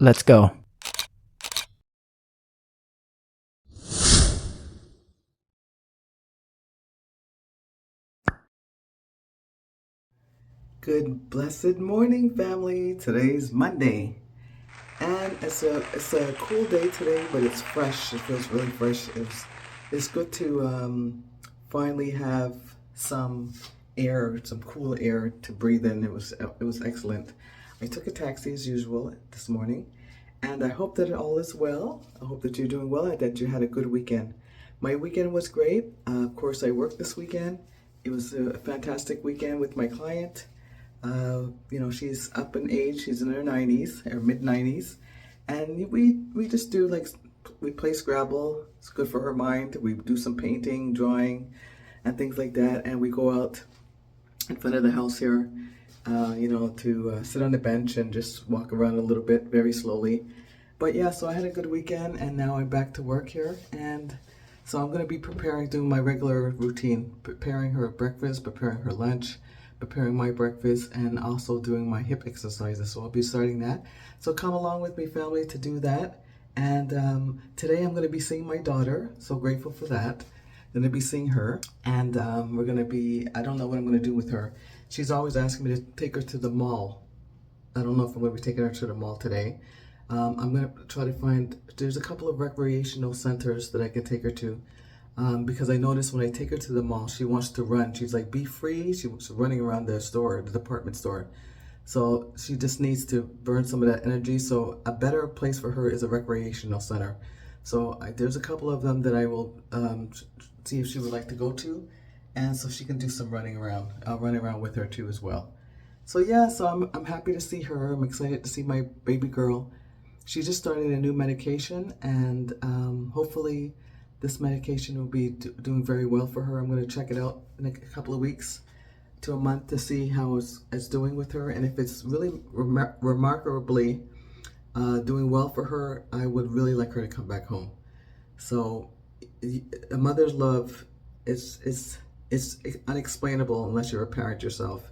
Let's go. Good blessed morning, family. Today's Monday, and it's a cool day today, but it's fresh. It feels really fresh. It's good to finally have some air, some cool air to breathe in. It was excellent. I took a taxi as usual this morning, and I hope that all is well. I hope that you're doing well and that you had a good weekend. My weekend was great. Of course, I worked this weekend. It was a fantastic weekend with my client. She's up in age. She's in her 90s, her mid 90s, and we just do we play Scrabble. It's good for her mind. We do some painting, drawing, and things like that. And we go out in front of the house here, to sit on the bench and just walk around a little bit, very slowly. But yeah, so I had a good weekend, and now I'm back to work here, and so I'm going to be doing my regular routine, preparing her breakfast, preparing her lunch, preparing my breakfast, and also doing my hip exercises. So I'll be starting that. So come along with me, family, to do that. And today I'm going to be seeing my daughter. So grateful for that. Going to be seeing her, and we're going to be, I don't know what I'm going to do with her. She's always asking me to take her to the mall. I don't know if I'm going to be taking her to the mall today. I'm going to try to find, there's a couple of recreational centers that I can take her to. Because I noticed when I take her to the mall, she wants to run. She's like, be free. She was running around the store, the department store. So she just needs to burn some of that energy. So a better place for her is a recreational center. So there's a couple of them that I will see if she would like to go to. And so she can do some running around. I'll run around with her too as well. So yeah, so I'm happy to see her. I'm excited to see my baby girl. She just started a new medication, and hopefully this medication will be doing very well for her. I'm going to check it out in a couple of weeks to a month to see how it's doing with her. And if it's really remarkably doing well for her, I would really like her to come back home. So a mother's love is unexplainable unless you're a parent yourself.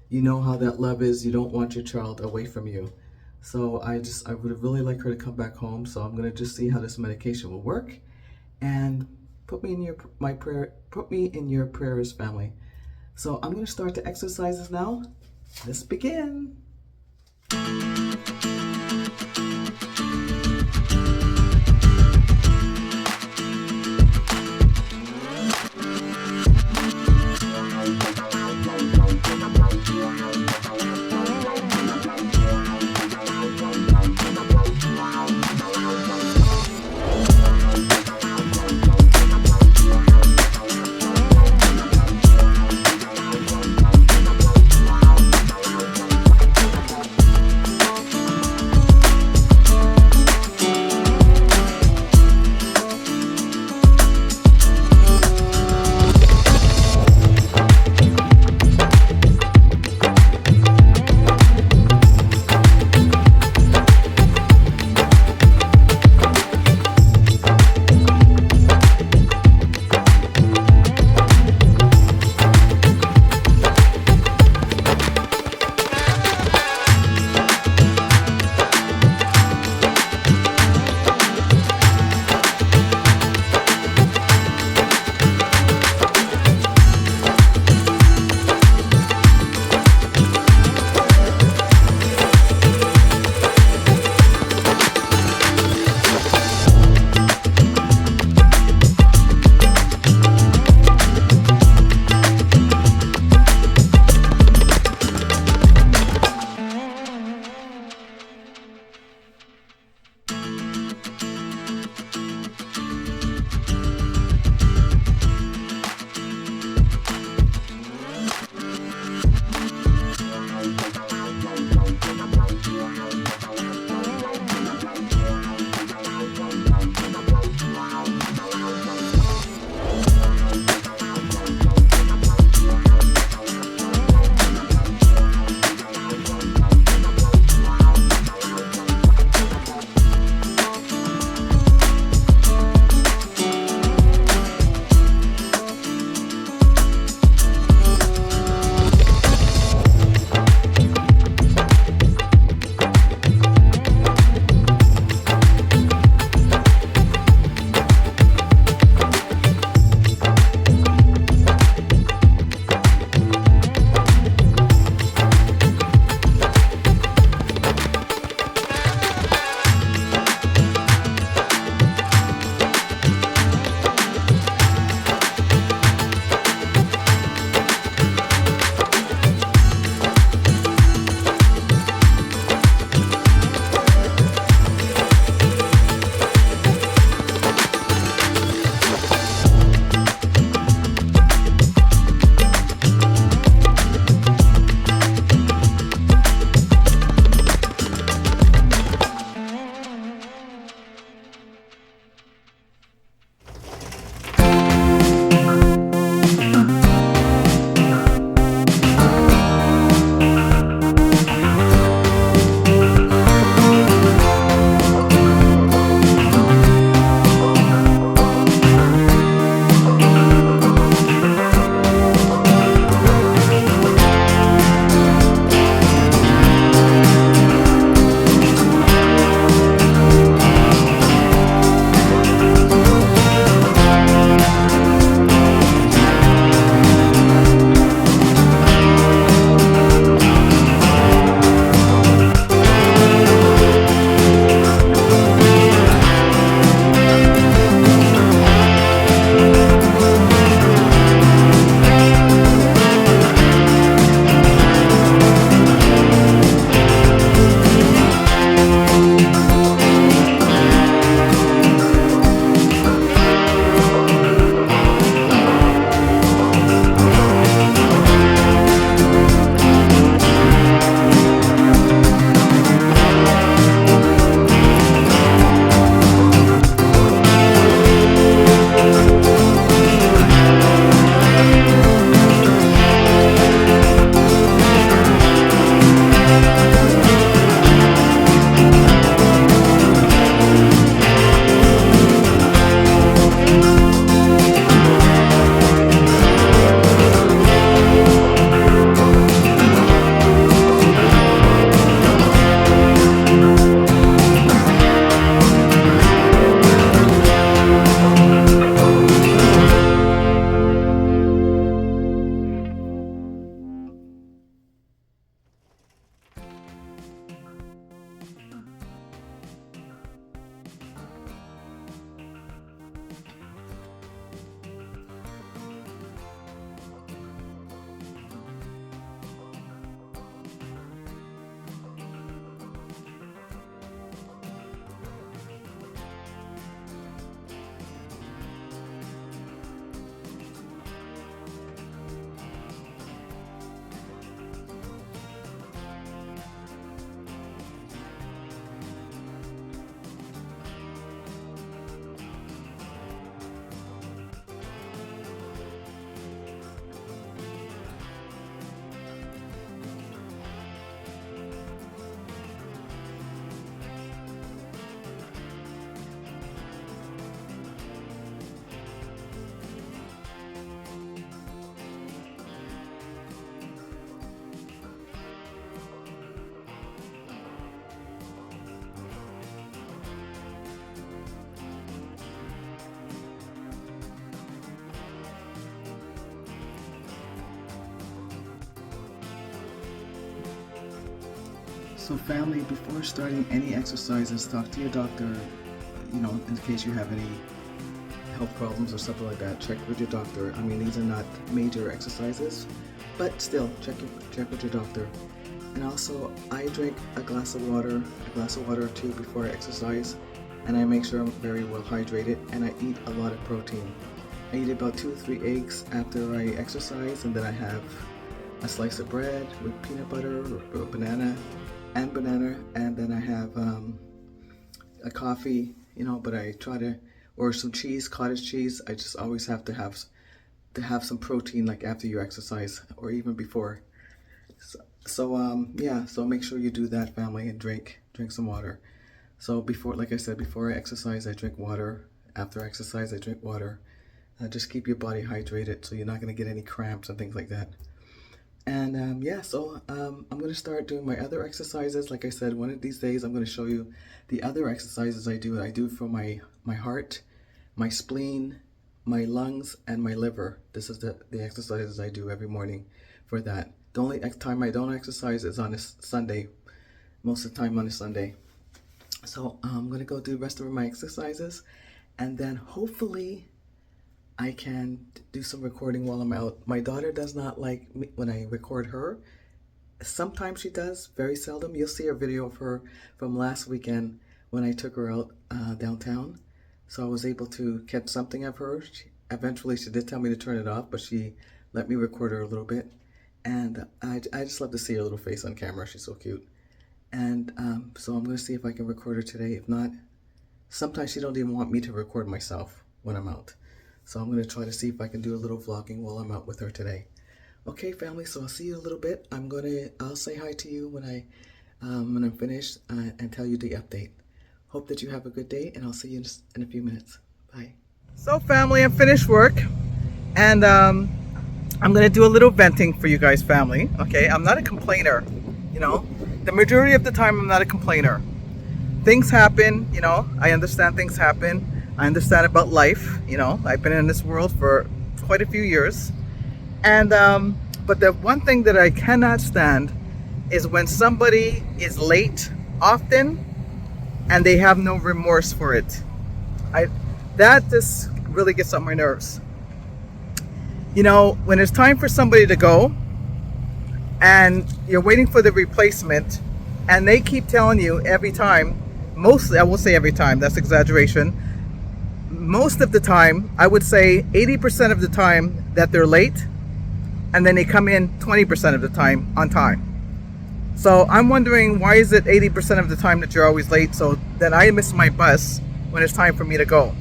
You know how that love is. You don't want your child away from you. So I would really like her to come back home. So I'm going to just see how this medication will work. And put me in your prayers, family. So I'm going to start the exercises now. Let's begin. So family, before starting any exercises, talk to your doctor, in case you have any health problems or something like that. Check with your doctor. I mean, these are not major exercises, but still, check with your doctor. And also, I drink a glass of water or two before I exercise, and I make sure I'm very well hydrated, and I eat a lot of protein. I eat about 2 or 3 eggs after I exercise, and then I have a slice of bread with peanut butter or banana, and then I have a coffee, but I try to, or some cheese, cottage cheese. I just always have to have some protein, like after you exercise or even before. So make sure you do that, family, and drink some water. So like I said, before I exercise, I drink water. After exercise, I drink water. Just keep your body hydrated so you're not going to get any cramps and things like that. And I'm going to start doing my other exercises. Like I said, one of these days I'm going to show you the other exercises I do. I do for my heart, my spleen, my lungs, and my liver. This is the exercises I do every morning for that. The only time I don't exercise is on a Sunday, most of the time on a Sunday. So I'm going to go do the rest of my exercises, and then hopefully I can do some recording while I'm out. My daughter does not like me when I record her. Sometimes she does, very seldom. You'll see a video of her from last weekend when I took her out downtown. So I was able to catch something of her. Eventually she did tell me to turn it off, but she let me record her a little bit. And I just love to see her little face on camera. She's so cute. And so I'm going to see if I can record her today. If not, sometimes she don't even want me to record myself when I'm out. So I'm going to try to see if I can do a little vlogging while I'm out with her today. Okay, family, so I'll see you a little bit. I'll say hi to you when I'm finished and tell you the update. Hope that you have a good day, and I'll see you in a few minutes. Bye. So family, I'm finished work, and I'm going to do a little venting for you guys, family. Okay, I'm not a complainer, The majority of the time, I'm not a complainer. Things happen, I understand things happen. I understand about life, I've been in this world for quite a few years. And, but the one thing that I cannot stand is when somebody is late often and they have no remorse for it. That just really gets on my nerves. When it's time for somebody to go and you're waiting for the replacement and they keep telling you every time, mostly, I will say every time, that's exaggeration. Most of the time, I would say 80% of the time that they're late, and then they come in 20% of the time on time. So I'm wondering, why is it 80% of the time that you're always late, so then I miss my bus when it's time for me to go?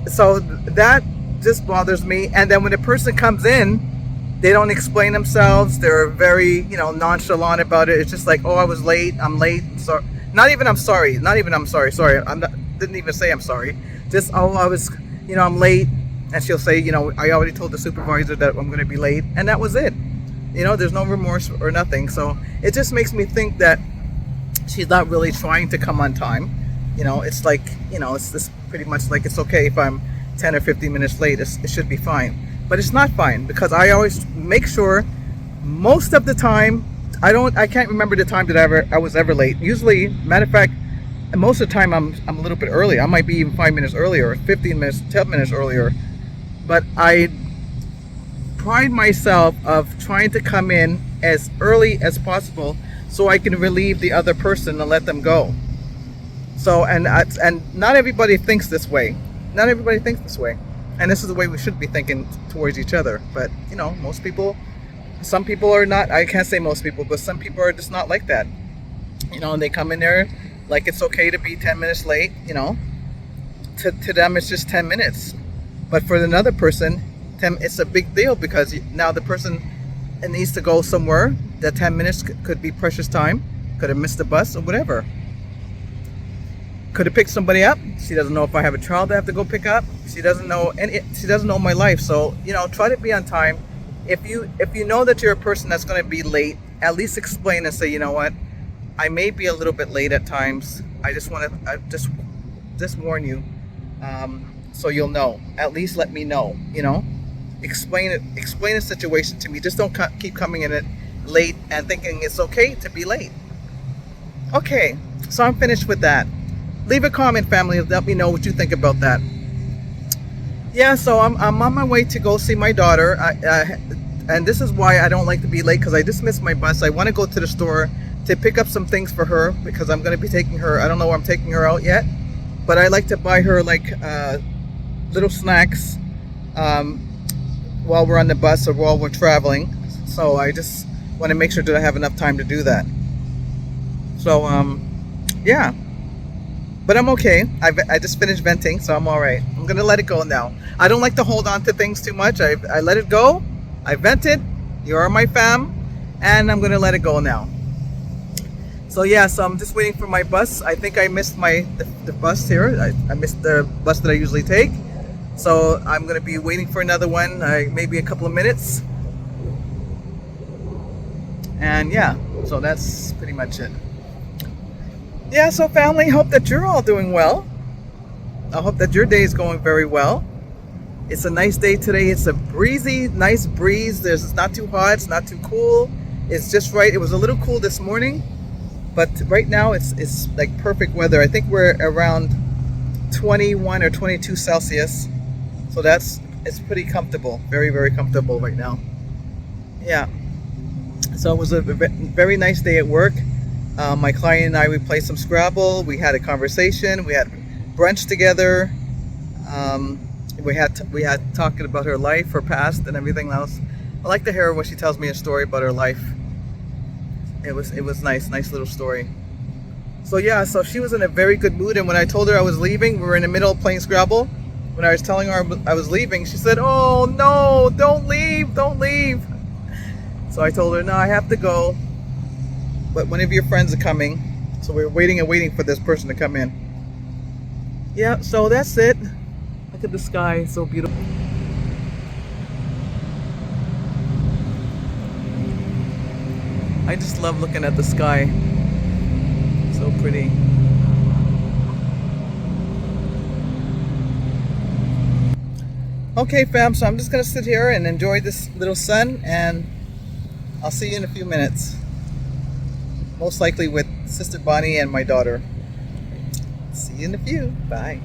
So that just bothers me. And then when a person comes in, they don't explain themselves. They're very, nonchalant about it. It's just like, oh, I was late. I'm late. So not even I'm sorry. Sorry. Didn't even say I'm sorry. Just, oh, I was, I'm late. And she'll say, I already told the supervisor that I'm going to be late. And that was it. There's no remorse or nothing. So it just makes me think that she's not really trying to come on time. It's like, it's just pretty much like it's okay if I'm 10 or 15 minutes late. It should be fine. But it's not fine, because I always make sure most of the time, I can't remember the time that I was ever late. Usually, matter of fact, most of the time I'm a little bit early. I might be even 5 minutes earlier, 15 minutes, 10 minutes earlier. But I pride myself of trying to come in as early as possible so I can relieve the other person and let them go. So, and not everybody thinks this way. Not everybody thinks this way. And this is the way we should be thinking towards each other. But, most people, some people are not, I can't say most people, but some people are just not like that. And they come in there like it's okay to be 10 minutes late, To them, it's just 10 minutes. But for another person, it's a big deal, because now the person needs to go somewhere. That 10 minutes could be precious time. Could have missed the bus or whatever. Could have picked somebody up. She doesn't know if I have a child I have to go pick up. She doesn't know she doesn't know my life. So, try to be on time. If you know that you're a person that's going to be late, at least explain and say, you know what, I may be a little bit late at times. I just want to just warn you, so you'll know. At least let me know. Explain the situation to me. Just don't keep coming in late and thinking it's okay to be late. Okay, so I'm finished with that. Leave a comment, family. Let me know what you think about that. Yeah, so I'm on my way to go see my daughter. And this is why I don't like to be late, because I just missed my bus. I want to go to the store to pick up some things for her, because I'm going to be taking her. I don't know where I'm taking her out yet, but I like to buy her like little snacks while we're on the bus or while we're traveling. So I just want to make sure that I have enough time to do that. So yeah, but I'm okay. I just finished venting, so I'm all right. I'm gonna let it go now. I don't like to hold on to things too much. I let it go. I vented. You are my fam, and I'm gonna let it go now. So yeah, so I'm just waiting for my bus. I think I missed the bus here. I missed the bus that I usually take. So I'm gonna be waiting for another one, maybe a couple of minutes. And yeah, so that's pretty much it. Yeah, so family, hope that you're all doing well. I hope that your day is going very well. It's a nice day today. It's a breezy, nice breeze. It's not too hot, it's not too cool. It's just right. It was a little cool this morning, but right now it's like perfect weather. I think we're around 21 or 22 Celsius. So it's pretty comfortable. Very, very comfortable right now. Yeah. So it was a very nice day at work. My client and I, we played some Scrabble. We had a conversation. We had brunch together. We had talking about her life, her past, and everything else. I like to hear when she tells me a story about her life. It was nice little story. So yeah, so she was in a very good mood. And when I told her I was leaving, we were in the middle of playing Scrabble. When I was telling her I was leaving, she said, "Oh no, don't leave, don't leave." So I told her, "No, I have to go. But one of your friends are coming." So we're waiting and waiting for this person to come in. Yeah, so that's it. Look at the sky, it's so beautiful. I just love looking at the sky. So pretty. Okay, fam, so I'm just gonna sit here and enjoy this little sun, and I'll see you in a few minutes. Most likely with Sister Bonnie and my daughter. See you in a few. Bye.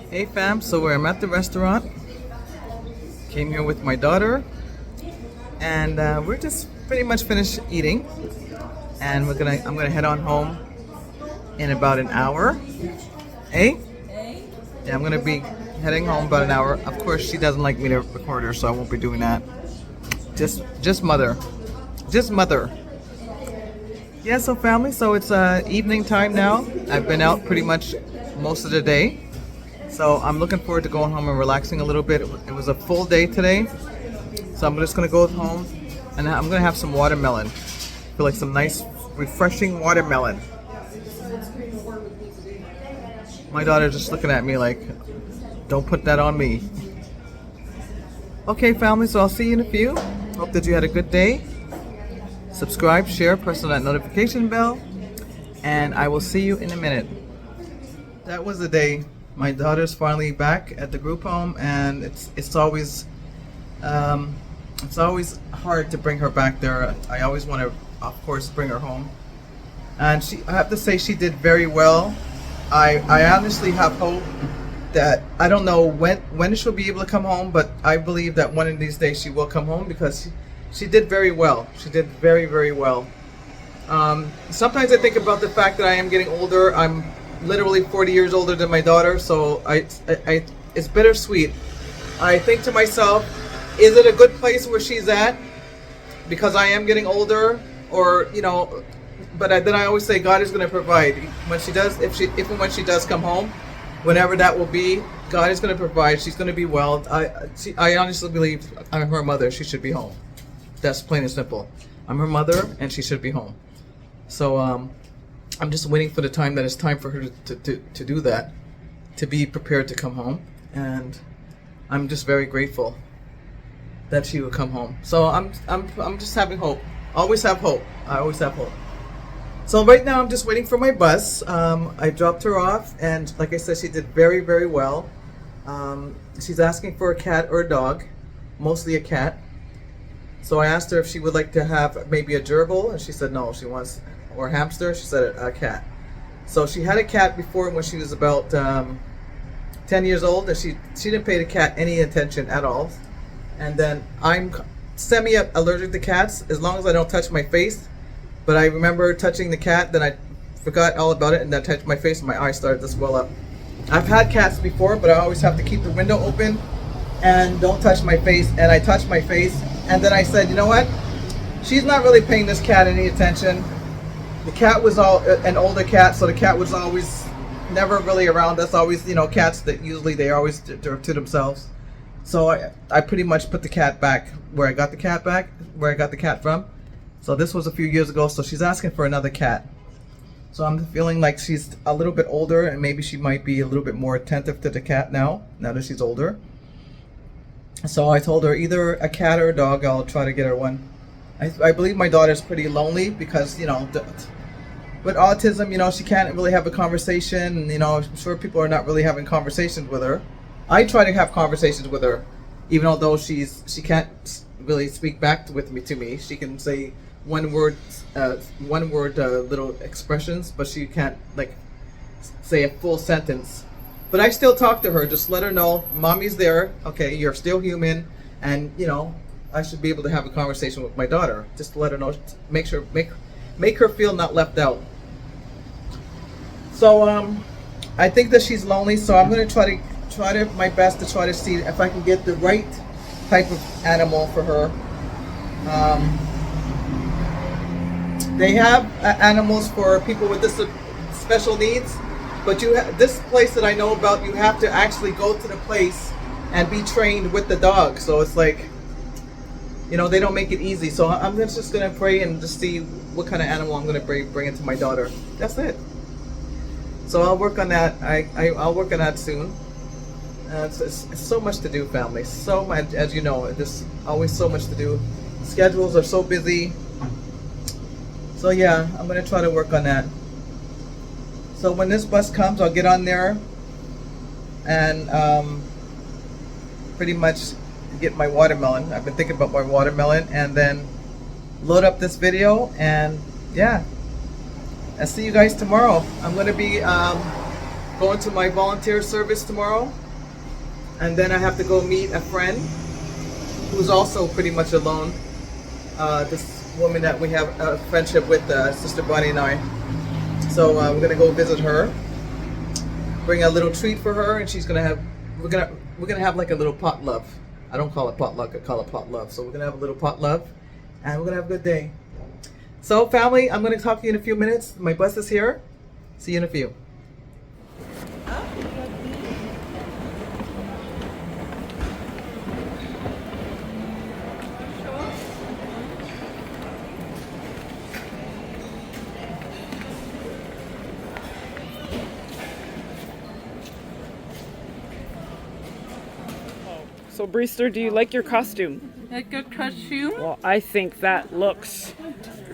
Hey fam, so I'm at the restaurant. Came here with my daughter, and we're just pretty much finished eating, and I'm gonna head on home in about an hour. Hey? Yeah, I'm gonna be heading home about an hour. Of course, she doesn't like me to record her, so I won't be doing that. Just mother. Yeah, so family, so it's evening time now. I've been out pretty much most of the day. So I'm looking forward to going home and relaxing a little bit. It was a full day today. So I'm just gonna go home and I'm gonna have some watermelon. I feel like some nice, refreshing watermelon. My daughter's just looking at me like, don't put that on me. Okay, family, so I'll see you in a few. Hope that you had a good day. Subscribe, share, press on that notification bell, and I will see you in a minute. That was the day. My daughter's finally back at the group home, and it's always hard to bring her back there. I always want to, of course, bring her home, and I have to say she did very well. I honestly have hope that I don't know when she'll be able to come home, but I believe that one of these days she will come home, because she did very well. She did very, very well. Sometimes I think about the fact that I am getting older. I'm literally 40 years older than my daughter, so it's bittersweet. I think to myself, is it a good place where she's at because I am getting older, or but then I always say God is going to provide when she does, if and when she does come home, whenever that will be. God is going to provide. She's going to be well. I honestly believe I'm her mother. She should be home. That's plain and simple. I'm her mother, and she should be home. So I'm just waiting for the time that it's time for her to do that, to be prepared to come home. And I'm just very grateful that she would come home. So I'm just having hope. Always have hope. I always have hope. So right now I'm just waiting for my bus. I dropped her off, and like I said, she did very, very well. She's asking for a cat or a dog, mostly a cat. So I asked her if she would like to have maybe a gerbil, and she said no, she wants, or a hamster. She said a cat. So she had a cat before when she was about 10 years old, and she didn't pay the cat any attention at all. And then I'm semi-allergic to cats as long as I don't touch my face. But I remember touching the cat, then I forgot all about it, and then I touched my face and my eyes started to swell up. I've had cats before, but I always have to keep the window open and don't touch my face. And I touched my face, and then I said, you know what? She's not really paying this cat any attention. The cat was an older cat, so the cat was always never really around us. Always, you know, cats that usually they always to themselves. So I pretty much put the cat back where I got the cat from. So this was a few years ago, so she's asking for another cat. So I'm feeling like she's a little bit older, and maybe she might be a little bit more attentive to the cat now that she's older. So I told her either a cat or a dog, I'll try to get her one. I believe my daughter's pretty lonely because, you know, with autism, you know, she can't really have a conversation. And, you know, I'm sure people are not really having conversations with her. I try to have conversations with her, even although she can't really speak back to me. She can say one word little expressions, but she can't like say a full sentence. But I still talk to her, just let her know mommy's there, okay, you're still human, and you know I should be able to have a conversation with my daughter, just to let her know, make her feel not left out. So I think that she's lonely, so I'm going to try my best to try to see if I can get the right type of animal for her. They have animals for people with special needs, but this place that I know about, you have to actually go to the place and be trained with the dog. So it's like, you know, they don't make it easy. So I'm just going to pray and just see what kind of animal I'm going to bring into my daughter. That's it. So I'll work on that. I'll work on that soon. It's so much to do, family. So much, as you know, there's always so much to do. Schedules are so busy. So yeah, I'm gonna try to work on that. So when this bus comes, I'll get on there and pretty much get my watermelon. I've been thinking about my watermelon, and then load up this video, and yeah, I'll see you guys tomorrow. I'm gonna be going to my volunteer service tomorrow, and then I have to go meet a friend who's also pretty much alone. This woman that we have a friendship with, Sister Bonnie and I. So we're gonna go visit her, bring a little treat for her, and we're gonna have like a little potluck. I don't call it potluck, I call it potluck. So we're gonna have a little potluck, and we're gonna have a good day. So family, I'm gonna talk to you in a few minutes. My bus is here. See you in a few. So, Brewster, do you like your costume? Like a costume? Well, I think that looks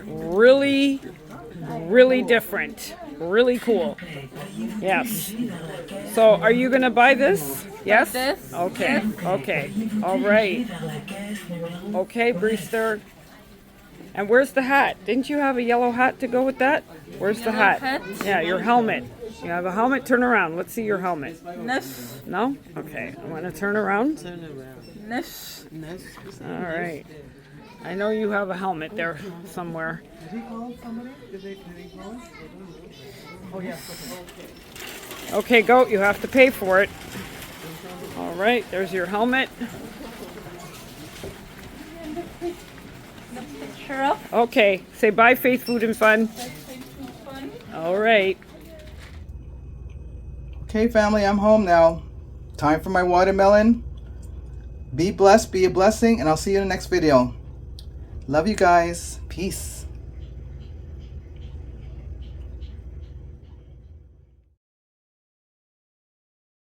really, really different. Really cool. Yes. So, are you going to buy this? Yes? This? Okay. Okay. All right. Okay, Brewster. And where's the hat? Didn't you have a yellow hat to go with that? Where's the hat? Yeah, your helmet. You have a helmet? Turn around. Let's see your helmet. This. No? Okay. I'm going to turn around. This. All right. I know you have a helmet there somewhere. Did he call somebody? Did he call him? Oh, yes. Okay, Goat, you have to pay for it. All right, there's your helmet. Picture up. Okay, say bye, Faith Food and Fun. All right. Okay, family, I'm home now. Time for my watermelon. Be blessed, be a blessing, and I'll see you in the next video. Love you guys. Peace.